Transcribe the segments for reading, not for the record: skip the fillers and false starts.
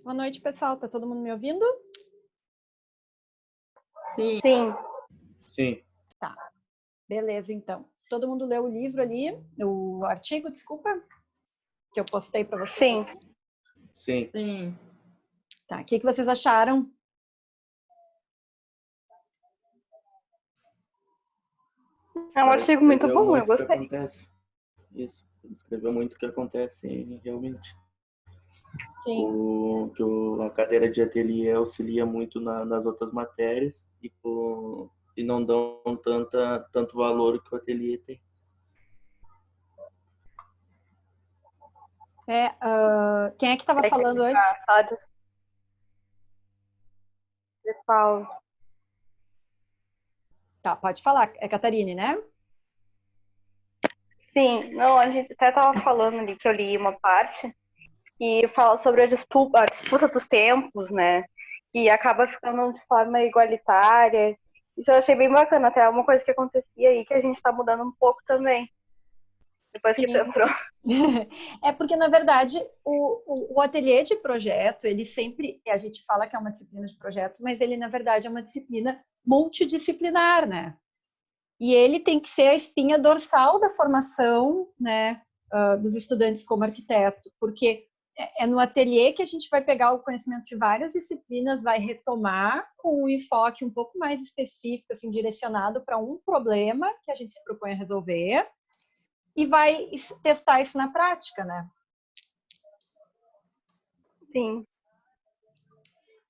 Boa noite, pessoal. Tá todo mundo me ouvindo? Sim. Sim. Sim. Tá. Beleza, então. Todo mundo leu o livro ali, o artigo, desculpa, que eu postei para vocês? Sim. Sim. Sim. Tá. O que vocês acharam? É um artigo muito bom, eu gostei. Que acontece. Isso. Ele escreveu muito o que acontece realmente. Sim. A cadeira de ateliê auxilia muito nas outras matérias e não dão tanto valor que o ateliê tem. Quem é que estava falando antes? Paulo. Tá, pode falar. É Catarine, né? Sim, não, a gente até estava falando ali que eu li uma parte e fala sobre a disputa dos tempos, né? Que acaba ficando de forma igualitária. Isso eu achei bem bacana, até é uma coisa que acontecia aí que a gente está mudando um pouco também. Depois Sim. que tu entrou. É porque, na verdade, o ateliê de projeto, ele sempre, a gente fala que é uma disciplina de projeto, mas ele, na verdade, é uma disciplina multidisciplinar, né? E ele tem que ser a espinha dorsal da formação, né, dos estudantes como arquiteto, porque é no ateliê que a gente vai pegar o conhecimento de várias disciplinas, vai retomar com um enfoque um pouco mais específico, assim, direcionado para um problema que a gente se propõe a resolver, e vai testar isso na prática, né? Sim.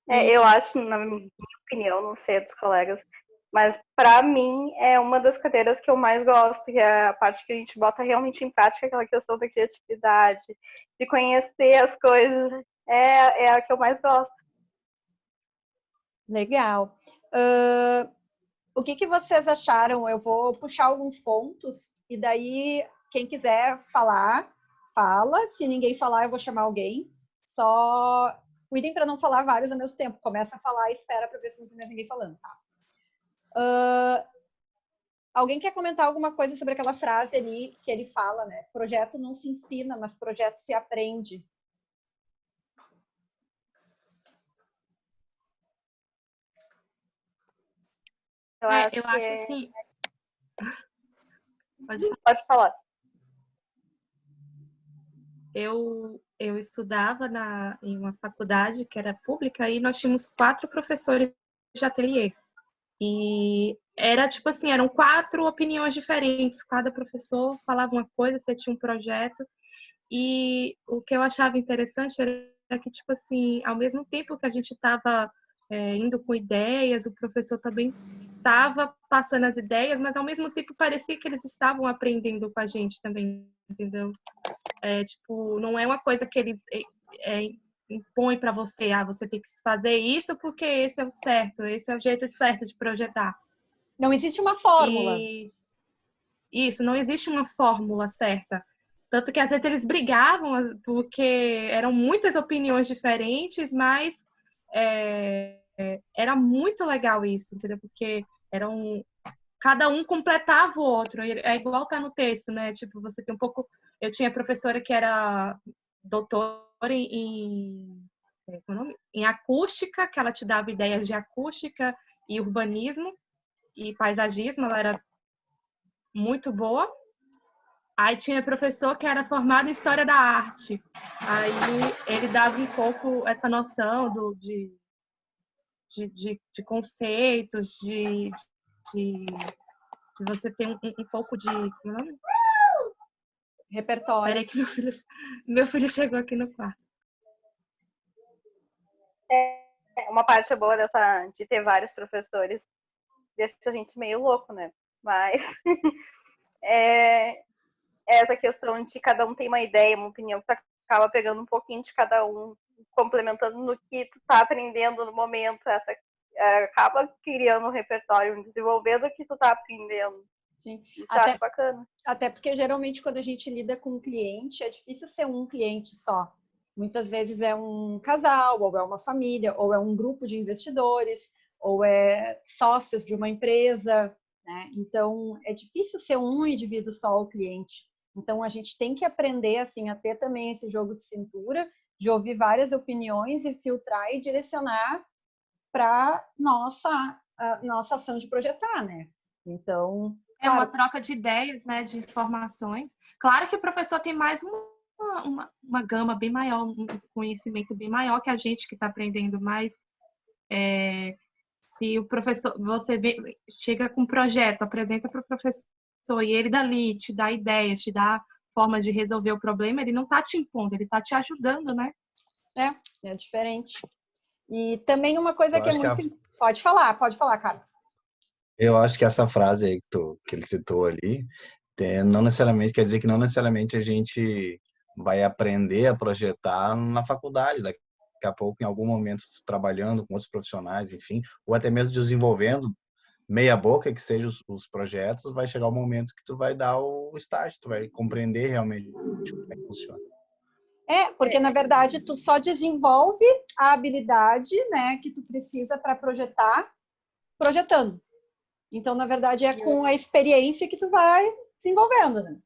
Eu acho, na minha opinião, não sei dos colegas, mas para mim é uma das cadeiras que eu mais gosto, que é a parte que a gente bota realmente em prática aquela questão da criatividade, de conhecer as coisas, é a que eu mais gosto. Legal. O que vocês acharam? Eu vou puxar alguns pontos e daí quem quiser falar, fala. Se ninguém falar, eu vou chamar alguém. Só cuidem para não falar vários ao mesmo tempo. Começa a falar e espera para ver se não tem ninguém falando. Tá? Alguém quer comentar alguma coisa sobre aquela frase ali que ele fala, né? Projeto não se ensina, mas projeto se aprende. Eu acho assim. Pode falar. Eu estudava em uma faculdade que era pública e nós tínhamos 4 professores de ateliê. E era tipo assim, eram 4 opiniões diferentes. Cada professor falava uma coisa, você tinha um projeto. E o que eu achava interessante era que, tipo assim, ao mesmo tempo que a gente estava indo com ideias, o professor também estava passando as ideias, mas ao mesmo tempo parecia que eles estavam aprendendo com a gente também, entendeu? Tipo, não é uma coisa que eles impõem para você, você tem que fazer isso porque esse é o certo, esse é o jeito certo de projetar. Não existe uma fórmula. Isso, não existe uma fórmula certa. Tanto que às vezes eles brigavam porque eram muitas opiniões diferentes, mas era muito legal isso, entendeu? Porque cada um completava o outro. É igual tá no texto, né? Tipo, você tem um pouco... Eu tinha professora que era doutora em acústica, que ela te dava ideias de acústica e urbanismo e paisagismo, ela era muito boa. Aí tinha professor que era formado em História da Arte. Aí ele dava um pouco essa noção de conceitos, de você ter um pouco de... Como é o nome? Repertório. Peraí que meu filho chegou aqui no quarto. Uma parte boa de ter vários professores deixa a gente meio louco, né? Mas essa questão de cada um tem uma ideia, uma opinião, que tu acaba pegando um pouquinho de cada um, complementando no que tu tá aprendendo no momento, acaba criando um repertório, desenvolvendo o que tu tá aprendendo. Sim. Isso eu acho bacana. Até porque, geralmente, quando a gente lida com um cliente, é difícil ser um cliente só. Muitas vezes é um casal, ou é uma família, ou é um grupo de investidores, ou é sócios de uma empresa, né? Então, é difícil ser um indivíduo só o cliente. Então, a gente tem que aprender, assim, a ter também esse jogo de cintura de ouvir várias opiniões e filtrar e direcionar para nossa ação de projetar, né? Então, é uma troca de ideias, né, de informações. Claro que o professor tem mais uma gama bem maior, um conhecimento bem maior que a gente que está aprendendo, mas se o professor, você chega com um projeto, apresenta para o professor e ele dali te dá ideias, te dá formas de resolver o problema, ele não está te impondo, ele está te ajudando, né? É diferente. E também uma coisa que é muito... Pode falar, Carlos. Eu acho que essa frase aí que ele citou ali, não necessariamente quer dizer que não necessariamente a gente vai aprender a projetar na faculdade, daqui a pouco, em algum momento, trabalhando com outros profissionais, enfim, ou até mesmo desenvolvendo meia boca que sejam os projetos, vai chegar o momento que tu vai dar o estágio, tu vai compreender realmente como é que funciona. Porque na verdade tu só desenvolve a habilidade, né, que tu precisa para projetar, projetando. Então, na verdade, é com a experiência que tu vai desenvolvendo, né?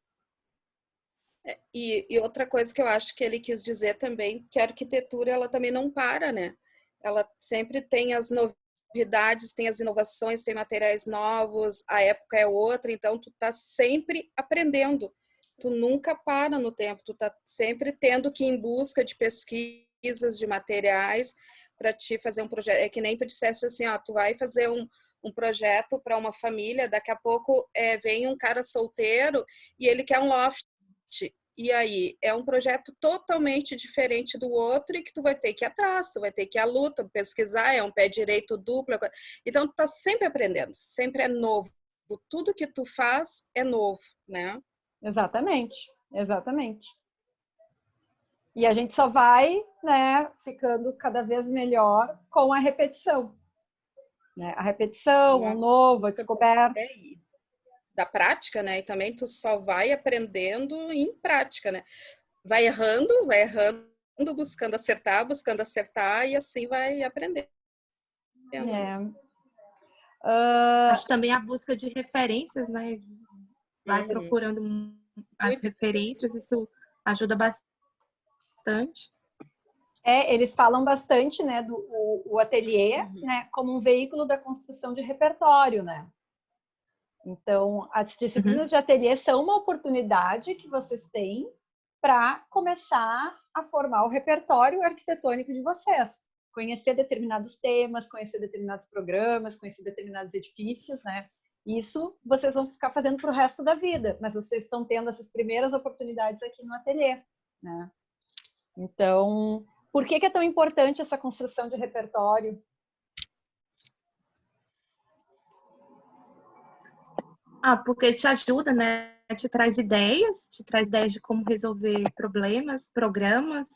E outra coisa que eu acho que ele quis dizer também, que a arquitetura, ela também não para, né? Ela sempre tem as novidades, tem as inovações, tem materiais novos, a época é outra, então tu tá sempre aprendendo. Tu nunca para no tempo, tu tá sempre tendo que ir em busca de pesquisas, de materiais para te fazer um projeto. É que nem tu disseste assim, ó, tu vai fazer um projeto para uma família, daqui a pouco vem um cara solteiro e ele quer um loft. E aí, é um projeto totalmente diferente do outro e que tu vai ter que ir atrás, tu vai ter que ir à luta, pesquisar, é um pé direito duplo. Então, tu tá sempre aprendendo, sempre é novo. Tudo que tu faz é novo, né? Exatamente. E a gente só vai, né, ficando cada vez melhor com a repetição. Né? A repetição, o novo, a descoberta. Da prática, né? E também tu só vai aprendendo em prática, né? Vai errando, buscando acertar e assim vai aprendendo. Acho também a busca de referências, né? Vai procurando as referências, isso ajuda bastante. Eles falam bastante, né, o ateliê, né, como um veículo da construção de repertório, né? Então, as disciplinas de ateliê são uma oportunidade que vocês têm para começar a formar o repertório arquitetônico de vocês. Conhecer determinados temas, conhecer determinados programas, conhecer determinados edifícios, né? Isso vocês vão ficar fazendo para o resto da vida, mas vocês estão tendo essas primeiras oportunidades aqui no ateliê, né? Então, por que é tão importante essa construção de repertório? Porque te ajuda, né? Te traz ideias de como resolver problemas, programas.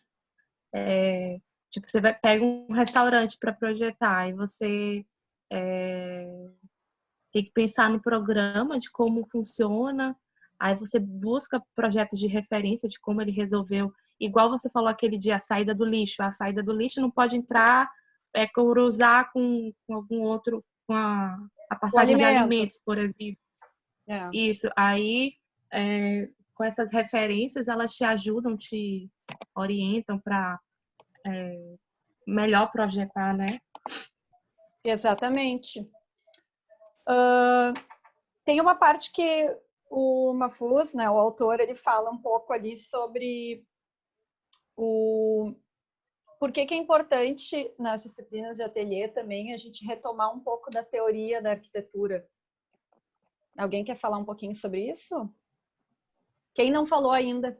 Tipo, você pega um restaurante para projetar e você tem que pensar no programa, de como funciona. Aí você busca projetos de referência de como ele resolveu. Igual você falou aquele dia, a saída do lixo. A saída do lixo não pode entrar, cruzar com algum outro, com a passagem de alimentos, por exemplo. Isso. Aí, com essas referências, elas te ajudam, te orientam para melhor projetar, né? Exatamente. Tem uma parte que o Mahfouz, né, o autor, ele fala um pouco ali sobre por que é importante nas disciplinas de ateliê também a gente retomar um pouco da teoria da arquitetura. Alguém quer falar um pouquinho sobre isso? Quem não falou ainda?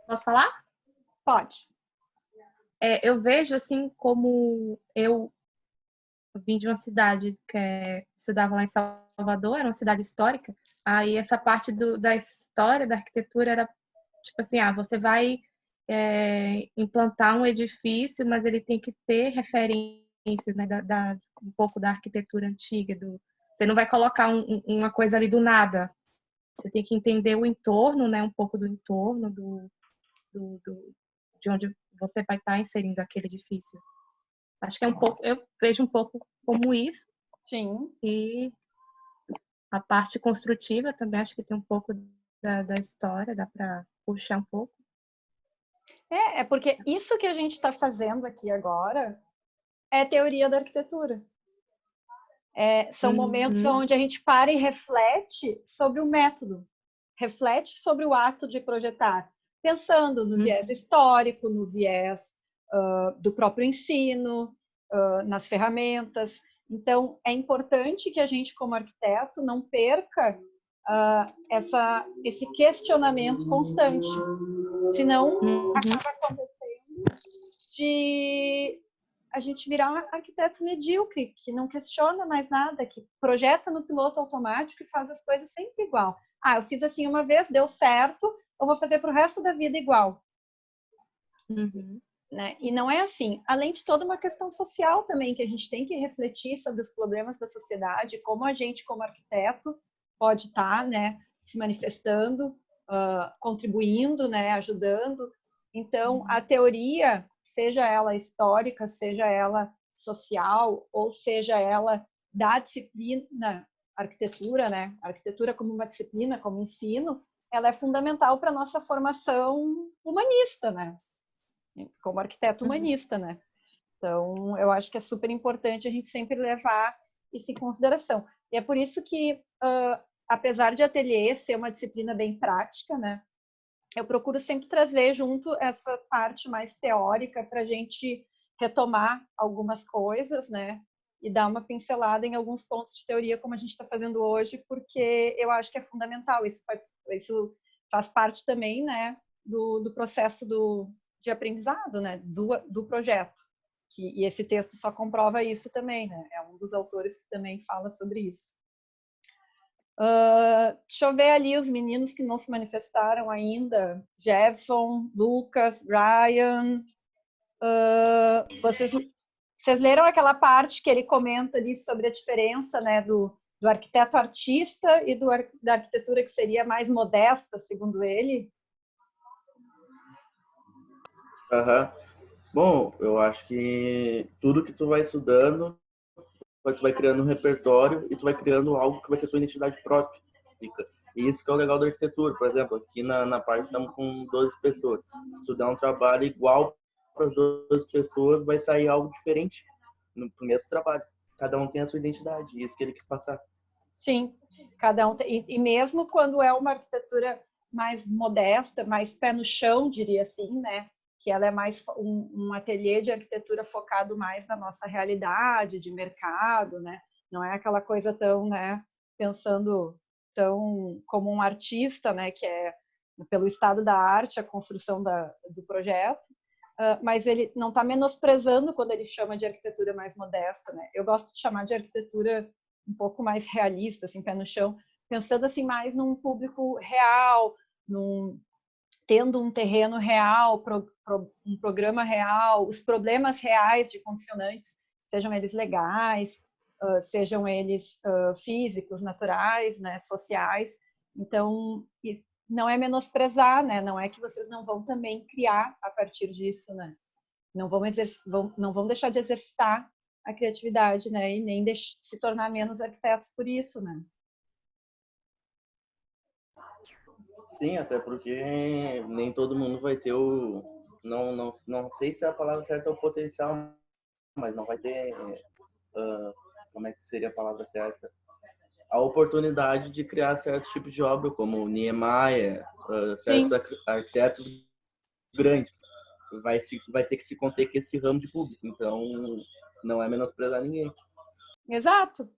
Posso falar? Pode. Eu vejo assim como eu vim de uma cidade que estudava lá em Salvador, era uma cidade histórica. Aí essa parte da história, da arquitetura era tipo assim, você vai implantar um edifício, mas ele tem que ter referências, né, um pouco da arquitetura antiga. Você não vai colocar uma coisa ali do nada. Você tem que entender o entorno, né, um pouco do entorno de onde você vai estar inserindo aquele edifício. Acho que eu vejo um pouco como isso. Sim. E A parte construtiva também acho que tem um pouco da história, dá para puxar um pouco. É porque isso que a gente está fazendo aqui agora é teoria da arquitetura. São momentos onde a gente para e reflete sobre o método, reflete sobre o ato de projetar, pensando no viés histórico, no viés do próprio ensino, nas ferramentas. Então, é importante que a gente, como arquiteto, não perca esse questionamento constante. Senão, acaba acontecendo de a gente virar um arquiteto medíocre, que não questiona mais nada, que projeta no piloto automático e faz as coisas sempre igual. Eu fiz assim uma vez, deu certo, eu vou fazer para o resto da vida igual. Né? E não é assim. Além de toda uma questão social também, que a gente tem que refletir sobre os problemas da sociedade, como a gente, como arquiteto, pode estar, né, se manifestando, contribuindo, né, ajudando. Então, a teoria, seja ela histórica, seja ela social, ou seja ela da disciplina arquitetura, né, arquitetura como uma disciplina, como ensino, ela é fundamental para a nossa formação humanista, né? Como arquiteto humanista, né? Então, eu acho que é super importante a gente sempre levar isso em consideração. E é por isso que, apesar de ateliê ser uma disciplina bem prática, né? Eu procuro sempre trazer junto essa parte mais teórica para a gente retomar algumas coisas, né? E dar uma pincelada em alguns pontos de teoria, como a gente está fazendo hoje, porque eu acho que é fundamental. Isso faz parte também, né, do processo de aprendizado, né, do projeto. E esse texto só comprova isso também, né? É um dos autores que também fala sobre isso. Deixa eu ver ali os meninos que não se manifestaram ainda. Jefferson, Lucas, Ryan. Vocês leram aquela parte que ele comenta ali sobre a diferença, né, do arquiteto artista e da arquitetura que seria mais modesta, segundo ele? Bom, eu acho que tudo que tu vai estudando, tu vai criando um repertório e tu vai criando algo que vai ser tua identidade própria. E isso que é o legal da arquitetura. Por exemplo, aqui na parte estamos com 12 pessoas. Se tu der um trabalho igual para as 12 pessoas, vai sair algo diferente no mesmo trabalho. Cada um tem a sua identidade, isso que ele quis passar. Sim, cada um tem, e mesmo quando é uma arquitetura mais modesta, mais pé no chão, diria assim, né? Que ela é mais um ateliê de arquitetura focado mais na nossa realidade de mercado, né? Não é aquela coisa tão, né, pensando tão como um artista, né, que é pelo estado da arte a construção do projeto, mas ele não está menosprezando quando ele chama de arquitetura mais modesta, né? Eu gosto de chamar de arquitetura um pouco mais realista, assim, pé no chão, pensando assim mais num público real, tendo um terreno real, um programa real, os problemas reais de condicionantes, sejam eles legais, sejam eles físicos, naturais, né, sociais. Então, não é menosprezar, né? Não é que vocês não vão também criar a partir disso, né? Não vão deixar de exercitar a criatividade, né? E nem se tornar menos arquitetos por isso, né? Sim, até porque nem todo mundo vai ter não sei se a palavra certa é o potencial, mas não vai ter como é que seria a palavra certa? A oportunidade de criar certos tipos de obra, como Niemeyer, certos arquitetos grandes. Vai ter que se conter com esse ramo de público, então não é menosprezar ninguém. Exato,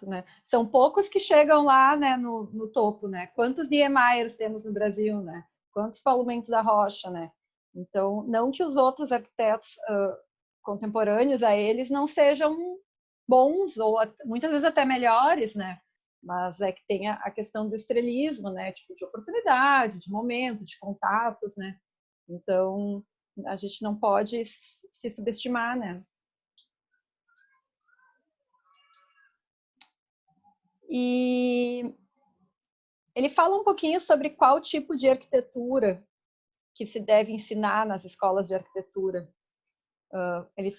né? São poucos que chegam lá, né, no topo, né? Quantos Niemeyers temos no Brasil, né? Quantos Paulo Mendes da Rocha, né? Então, não que os outros arquitetos contemporâneos a eles não sejam bons ou muitas vezes até melhores, né? Mas é que tem a questão do estrelismo, né? Tipo, de oportunidade, de momento, de contatos, né? Então, a gente não pode se subestimar, né? E ele fala um pouquinho sobre qual tipo de arquitetura que se deve ensinar nas escolas de arquitetura. Ele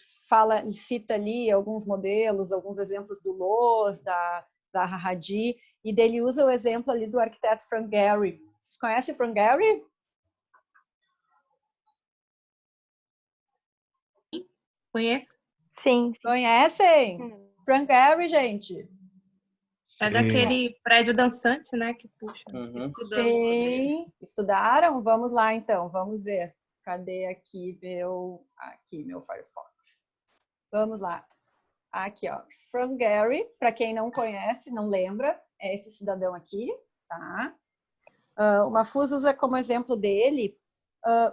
cita ali alguns modelos, alguns exemplos do Loos, da Zaha Hadid, e dele usa o exemplo ali do arquiteto Frank Gehry. Vocês conhecem Frank Gehry? Conheço? Sim, sim. Conhecem? Frank Gehry, gente. É Sim. daquele prédio dançante, né? Que puxa. Estudamos sobre ele. Sim. Estudaram? Vamos lá, então. Vamos ver. Cadê aqui meu Firefox? Vamos lá. Aqui, ó. Frank Gehry, para quem não conhece, não lembra, é esse cidadão aqui, tá? O Mahfouz usa como exemplo dele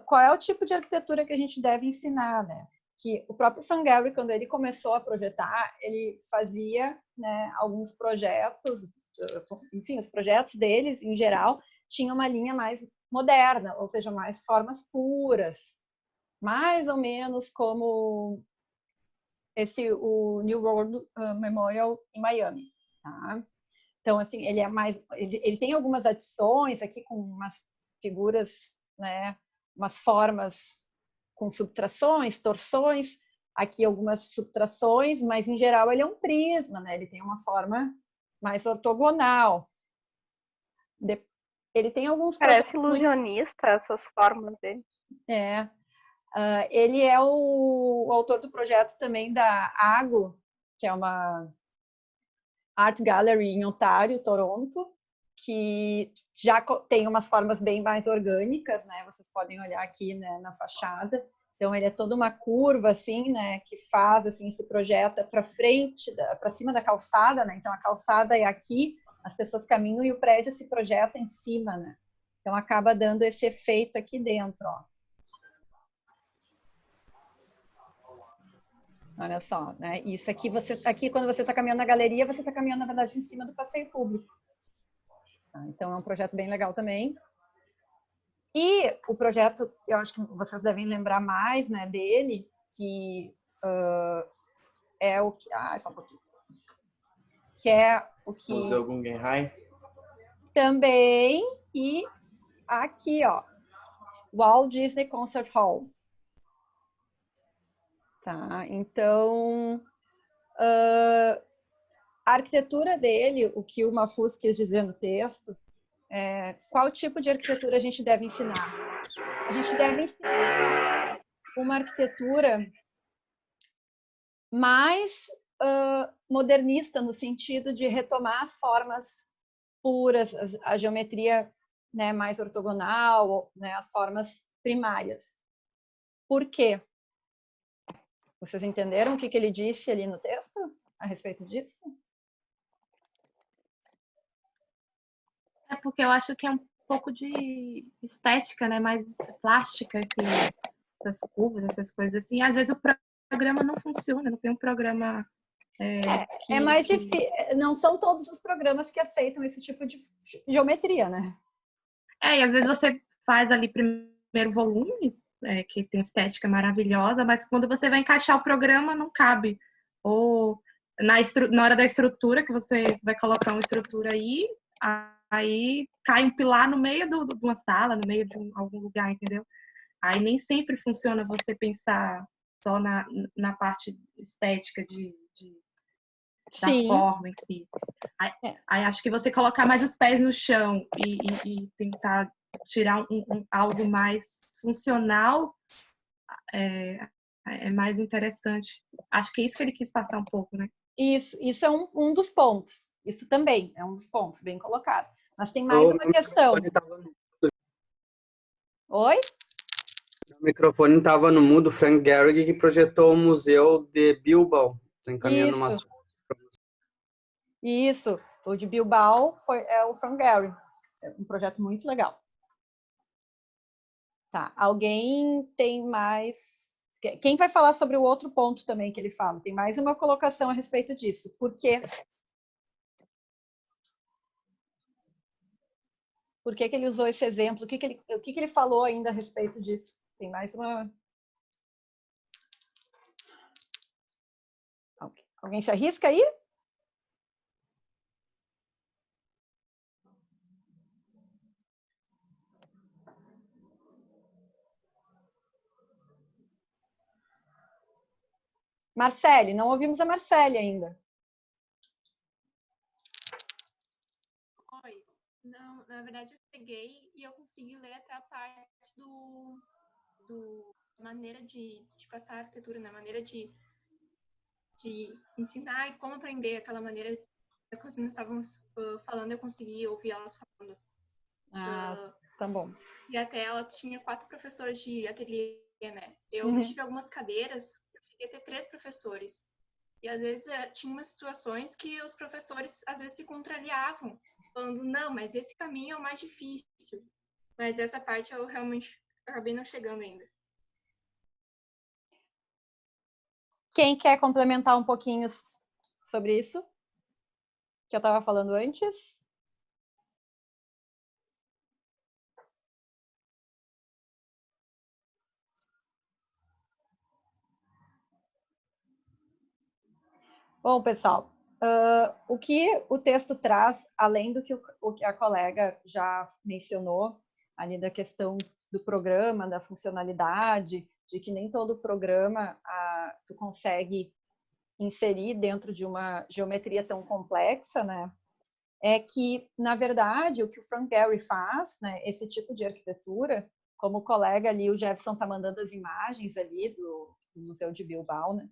qual é o tipo de arquitetura que a gente deve ensinar, né? Que o próprio Frank Gehry, quando ele começou a projetar, ele fazia, né, alguns projetos, enfim, os projetos deles, em geral, tinham uma linha mais moderna, ou seja, mais formas puras, mais ou menos como o New World Memorial em Miami, tá? Então, assim, ele é mais, ele tem algumas adições aqui com umas figuras, né, umas formas com subtrações, torções, aqui algumas subtrações, mas em geral ele é um prisma, né? Ele tem uma forma mais ortogonal. Ele tem alguns Parece ilusionista essas formas dele. Ele é o autor do projeto também da AGO, que é uma Art Gallery em Ontário, Toronto, que já tem umas formas bem mais orgânicas, né? Vocês podem olhar aqui, né, na fachada. Então ele é toda uma curva assim, né, que faz assim, se projeta para frente, para cima da calçada, né? Então a calçada é aqui, as pessoas caminham e o prédio se projeta em cima, né? Então acaba dando esse efeito aqui dentro, ó. Olha só, né? Isso aqui aqui quando você está caminhando na galeria, você está caminhando na verdade em cima do passeio público. Tá? Então é um projeto bem legal também. E o projeto, eu acho que vocês devem lembrar mais, né, dele, que é o que, só um pouquinho, que é o que Museu Guggenheim também, e aqui, ó, Walt Disney Concert Hall. Tá? Então, a arquitetura dele, o que o Mahfouz quis dizer no texto, qual tipo de arquitetura a gente deve ensinar? A gente deve ensinar uma arquitetura mais modernista, no sentido de retomar as formas puras, a geometria, né, mais ortogonal, né, as formas primárias. Por quê? Vocês entenderam o que ele disse ali no texto a respeito disso? É porque eu acho que é um pouco de estética, né? Mais plástica, assim, essas curvas, essas coisas assim. Às vezes o programa não funciona, não tem um programa é mais difícil. Não são todos os programas que aceitam esse tipo de geometria, né? E às vezes você faz ali primeiro volume, que tem estética maravilhosa, mas quando você vai encaixar o programa, não cabe. Ou na hora da estrutura, que você vai colocar uma estrutura aí cai um pilar no meio de uma sala, no meio de algum lugar, entendeu? Aí nem sempre funciona você pensar só na parte estética da forma em si. Aí acho que você colocar mais os pés no chão e tentar tirar algo mais funcional é mais interessante. Acho que é isso que ele quis passar um pouco, né? Isso é um dos pontos. Isso também é um dos pontos, bem colocado. Mas tem mais uma questão. Oi? O microfone estava no mudo. Frank Gehry, que projetou o museu de Bilbao. Estou encaminhando umas fotos para você. Isso. O de Bilbao é o Frank Gehry. É um projeto muito legal. Tá. Alguém tem mais... Quem vai falar sobre o outro ponto também que ele fala? Tem mais uma colocação a respeito disso. Por quê? Por que ele usou esse exemplo? O que ele falou ainda a respeito disso? Tem mais uma... Alguém se arrisca aí? Marcele, não ouvimos a Marcele ainda. Não, na verdade eu peguei e eu consegui ler até a parte do maneira de passar a arquitetura, né? Maneira de ensinar e como aprender, aquela maneira que as meninas estavam falando, eu consegui ouvir elas falando. Tá bom. E até ela tinha 4 professores de ateliê, né? Eu tive algumas cadeiras, eu cheguei a ter 3 professores. E às vezes tinha umas situações que os professores às vezes se contrariavam, falando, não, mas esse caminho é o mais difícil. Mas essa parte eu realmente acabei não chegando ainda. Quem quer complementar um pouquinho sobre isso? Que eu estava falando antes? Bom, pessoal, o que o texto traz, além do que o que a colega já mencionou, ali da questão do programa, da funcionalidade, de que nem todo programa tu consegue inserir dentro de uma geometria tão complexa, né? É que, na verdade, o que o Frank Gehry faz, né, esse tipo de arquitetura, como o colega ali, o Jefferson está mandando as imagens ali do Museu de Bilbao, né?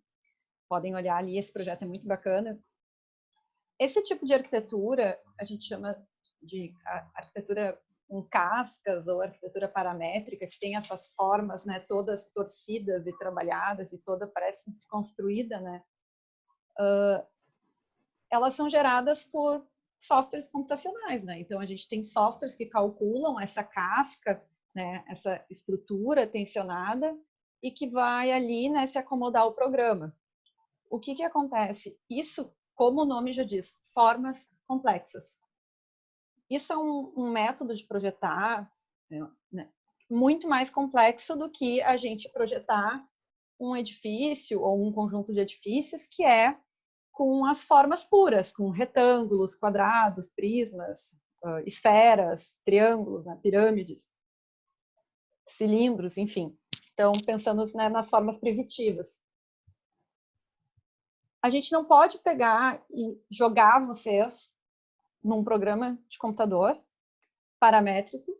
Podem olhar ali, esse projeto é muito bacana. Esse tipo de arquitetura, a gente chama de arquitetura com cascas ou arquitetura paramétrica, que tem essas formas, né, todas torcidas e trabalhadas e toda parece desconstruída, né? Elas são geradas por softwares computacionais, né? Então a gente tem softwares que calculam essa casca, né, essa estrutura tensionada e que vai ali, né, se acomodar ao programa. O que acontece? Isso, como o nome já diz, formas complexas. Isso é um método de projetar, né, muito mais complexo do que a gente projetar um edifício ou um conjunto de edifícios que é com as formas puras, com retângulos, quadrados, prismas, esferas, triângulos, né, pirâmides, cilindros, enfim. Então, pensando, né, nas formas primitivas. A gente não pode pegar e jogar vocês num programa de computador paramétrico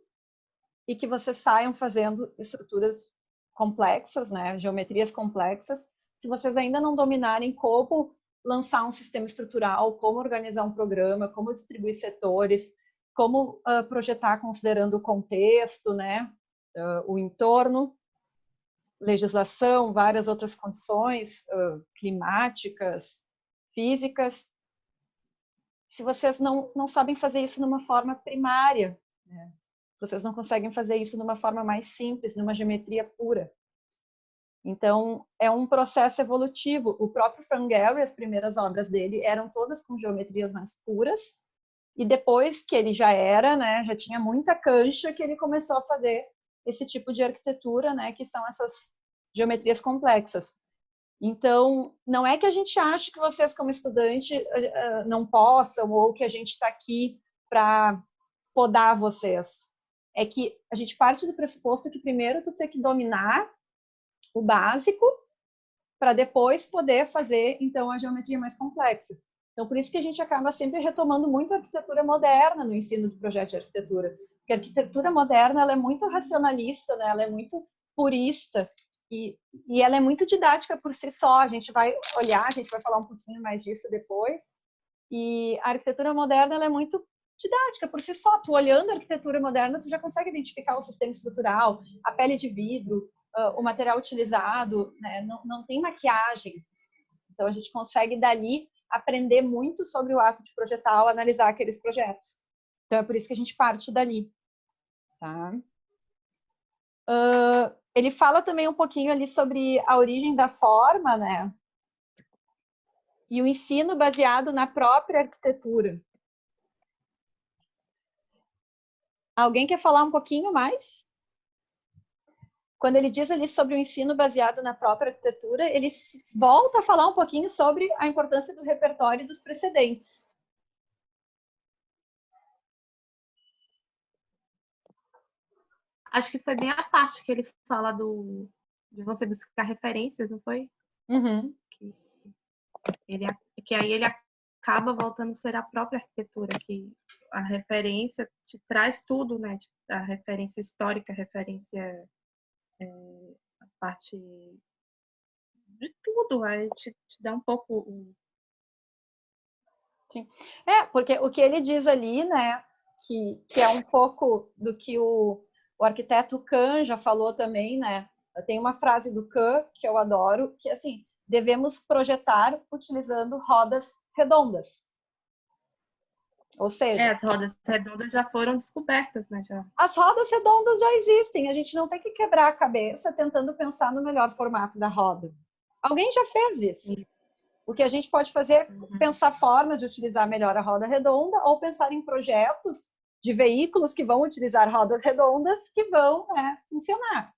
e que vocês saiam fazendo estruturas complexas, né, geometrias complexas, se vocês ainda não dominarem como lançar um sistema estrutural, como organizar um programa, como distribuir setores, como projetar considerando o contexto, né, o entorno, legislação, várias outras condições climáticas, físicas. Se vocês não sabem fazer isso numa forma primária, né? Vocês não conseguem fazer isso numa forma mais simples, numa geometria pura. Então, é um processo evolutivo. O próprio Frank Gehry, as primeiras obras dele eram todas com geometrias mais puras, e depois que ele já era, né, já tinha muita cancha, que ele começou a fazer esse tipo de arquitetura, né, que são essas geometrias complexas. Então, não é que a gente ache que vocês, como estudante, não possam, ou que a gente está aqui para podar vocês. É que a gente parte do pressuposto que primeiro tu tem que dominar o básico para depois poder fazer, então, a geometria mais complexa. Então, por isso que a gente acaba sempre retomando muito a arquitetura moderna no ensino do projeto de arquitetura. Porque a arquitetura moderna ela é muito racionalista, né? Ela é muito purista e ela é muito didática por si só. A gente vai olhar, a gente vai falar um pouquinho mais disso depois. E a arquitetura moderna ela é muito didática por si só. Tu olhando a arquitetura moderna, tu já consegue identificar o sistema estrutural, a pele de vidro, o material utilizado, né? Não tem maquiagem. Então a gente consegue dali aprender muito sobre o ato de projetar ao analisar aqueles projetos. Então é por isso que a gente parte dali. Tá? Ele fala também um pouquinho ali sobre a origem da forma, né? E o ensino baseado na própria arquitetura. Alguém quer falar um pouquinho mais? Quando ele diz ali sobre o ensino baseado na própria arquitetura, ele volta a falar um pouquinho sobre a importância do repertório dos precedentes. Acho que foi bem a parte que ele fala de você buscar referências, não foi? Uhum. Que aí ele acaba voltando a ser a própria arquitetura que a referência te traz tudo, né? A referência histórica, a referência, a parte de tudo, aí te dá um pouco... Sim. Porque o que ele diz ali, né, que é um pouco do que o arquiteto Kahn já falou também, né? Tem uma frase do Kahn que eu adoro, que é assim, devemos projetar utilizando rodas redondas. Ou seja, as rodas redondas já foram descobertas, né? As rodas redondas já existem, a gente não tem que quebrar a cabeça tentando pensar no melhor formato da roda. Alguém já fez isso. Sim. O que a gente pode fazer é pensar formas de utilizar melhor a roda redonda ou pensar em projetos de veículos que vão utilizar rodas redondas que vão funcionar.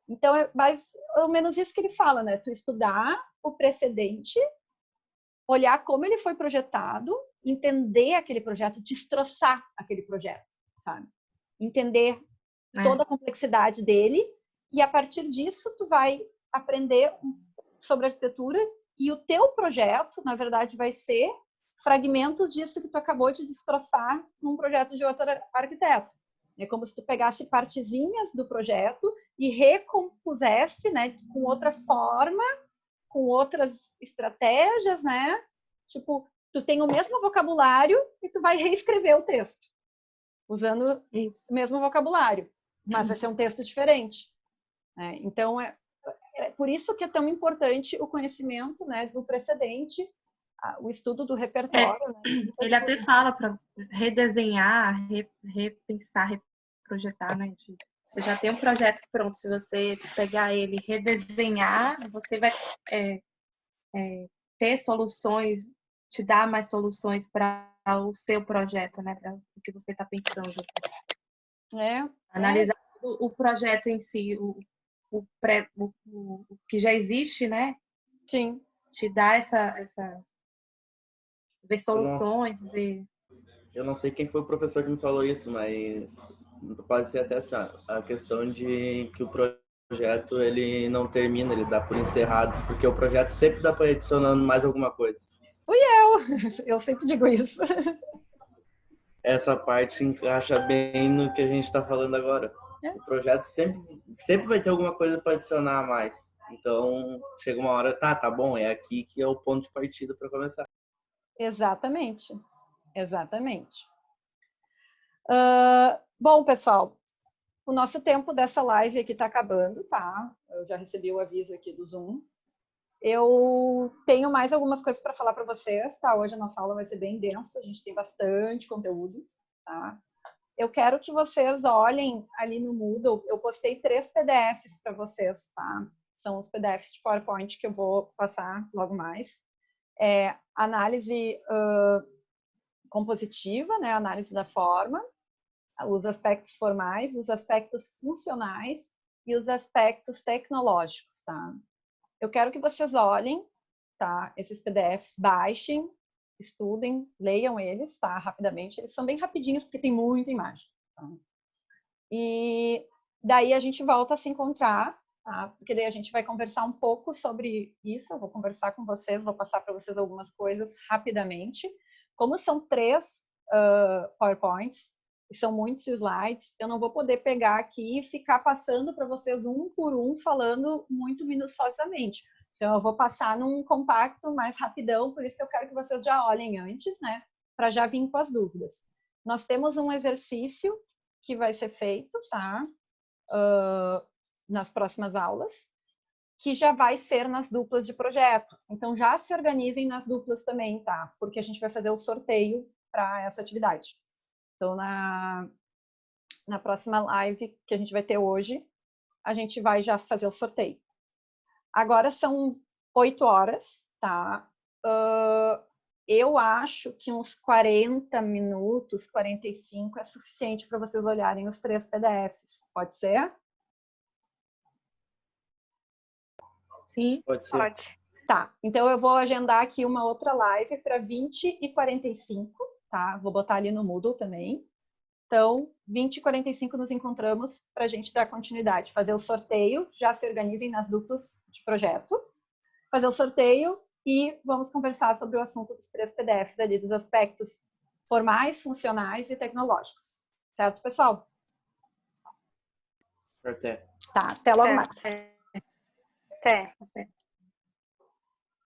Então, é mais ou menos isso que ele fala, né? Tu estudar o precedente, olhar como ele foi projetado, entender aquele projeto, destroçar aquele projeto, sabe? Entender toda a complexidade dele e, a partir disso, tu vai aprender sobre arquitetura e o teu projeto, na verdade, vai ser fragmentos disso que tu acabou de destroçar num projeto de outro arquiteto. É como se tu pegasse partezinhas do projeto e recompusesse, né, com outra forma, com outras estratégias, né? Tipo, tu tem o mesmo vocabulário e tu vai reescrever o texto, usando o mesmo vocabulário, mas vai ser um texto diferente. Né? Então, é por isso que é tão importante o conhecimento, né, do precedente, o estudo do repertório. Né? Ele até fala para redesenhar, repensar, reprojetar, né? Você já tem um projeto pronto, se você pegar ele e redesenhar, você vai ter soluções, te dar mais soluções para o seu projeto, né? Para o que você está pensando. Analisar o projeto em si, o que já existe, né? Sim. Te dá essa ver soluções, ver... Eu não sei quem foi o professor que me falou isso, mas pode ser até assim, a questão de que o projeto ele não termina, ele dá por encerrado, porque o projeto sempre dá para adicionando mais alguma coisa. Fui eu sempre digo isso. Essa parte se encaixa bem no que a gente está falando agora. O projeto sempre vai ter alguma coisa para adicionar a mais. Então, chega uma hora, tá bom, é aqui que é o ponto de partida para começar. Exatamente. Bom, pessoal, o nosso tempo dessa live aqui está acabando, tá? Eu já recebi o aviso aqui do Zoom. Eu tenho mais algumas coisas para falar para vocês, tá? Hoje a nossa aula vai ser bem densa, a gente tem bastante conteúdo, tá? Eu quero que vocês olhem ali no Moodle, eu postei 3 PDFs para vocês, tá? São os PDFs de PowerPoint que eu vou passar logo mais. Análise compositiva, né? Análise da forma, os aspectos formais, os aspectos funcionais e os aspectos tecnológicos, tá? Eu quero que vocês olhem, tá? Esses PDFs, baixem, estudem, leiam eles, tá? Rapidamente. Eles são bem rapidinhos porque tem muita imagem. Tá? E daí a gente volta a se encontrar, tá? Porque daí a gente vai conversar um pouco sobre isso. Eu vou conversar com vocês, vou passar para vocês algumas coisas rapidamente. Como são 3 PowerPoints, e são muitos slides, eu não vou poder pegar aqui e ficar passando para vocês um por um, falando muito minuciosamente. Então, eu vou passar num compacto mais rapidão, por isso que eu quero que vocês já olhem antes, né? Para já vir com as dúvidas. Nós temos um exercício que vai ser feito, tá? Nas próximas aulas, que já vai ser nas duplas de projeto. Então, já se organizem nas duplas também, tá? Porque a gente vai fazer o sorteio para essa atividade. Então, na próxima live que a gente vai ter hoje, a gente vai já fazer o sorteio. Agora são 8 horas, tá? Eu acho que uns 40 minutos, 45 é suficiente para vocês olharem os 3 PDFs. Pode ser? Sim, Pode ser. Pode. Tá, então eu vou agendar aqui uma outra live para 20h45, tá? Vou botar ali no Moodle também. Então, 20h45 nos encontramos para a gente dar continuidade, fazer o sorteio, já se organizem nas duplas de projeto, fazer o sorteio e vamos conversar sobre o assunto dos 3 PDFs ali, dos aspectos formais, funcionais e tecnológicos. Certo, pessoal? Até. Tá, até logo mais. Até.